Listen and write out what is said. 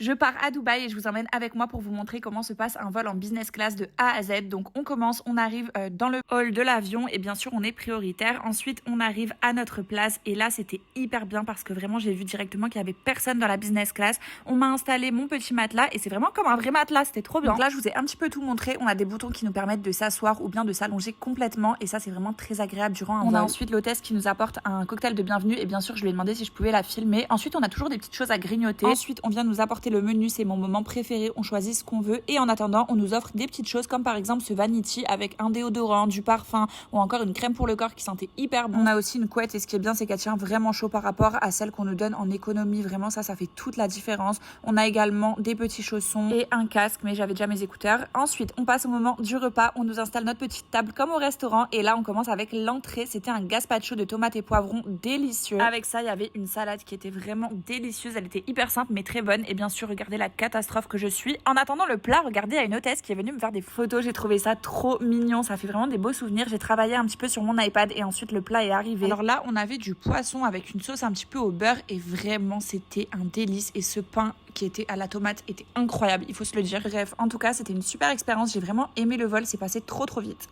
Je pars à Dubaï et je vous emmène avec moi pour vous montrer comment se passe un vol en business class de A à Z. Donc on commence, on arrive dans le hall de l'avion et bien sûr on est prioritaire. Ensuite on arrive à notre place et là c'était hyper bien parce que vraiment j'ai vu directement qu'il y avait personne dans la business class. On m'a installé mon petit matelas et c'est vraiment comme un vrai matelas, c'était trop bien. Donc là je vous ai un petit peu tout montré. On a des boutons qui nous permettent de s'asseoir ou bien de s'allonger complètement et ça c'est vraiment très agréable durant un vol. On a ensuite l'hôtesse qui nous apporte un cocktail de bienvenue et bien sûr je lui ai demandé si je pouvais la filmer. Ensuite on a toujours des petites choses à grignoter. Ensuite on vient nous apporter le menu, c'est mon moment préféré, on choisit ce qu'on veut et en attendant on nous offre des petites choses comme par exemple ce vanity avec un déodorant, du parfum ou encore une crème pour le corps qui sentait hyper bon. On a aussi une couette et ce qui est bien c'est qu'elle tient vraiment chaud par rapport à celle qu'on nous donne en économie, vraiment ça fait toute la différence. On a également des petits chaussons et un casque mais j'avais déjà mes écouteurs. Ensuite on passe au moment du repas, on nous installe notre petite table comme au restaurant et là on commence avec l'entrée, c'était un gazpacho de tomates et poivrons délicieux. Avec ça il y avait une salade qui était vraiment délicieuse, elle était hyper simple mais très bonne et bien sûr regardez la catastrophe que je suis. En attendant le plat, regardez, il y a une hôtesse qui est venue me faire des photos, j'ai trouvé ça trop mignon, ça fait vraiment des beaux souvenirs. J'ai travaillé un petit peu sur mon iPad et ensuite le plat est arrivé. Alors là on avait du poisson avec une sauce un petit peu au beurre et vraiment c'était un délice et ce pain qui était à la tomate était incroyable, il faut se le dire. Bref, en tout cas c'était une super expérience, j'ai vraiment aimé le vol, c'est passé trop vite.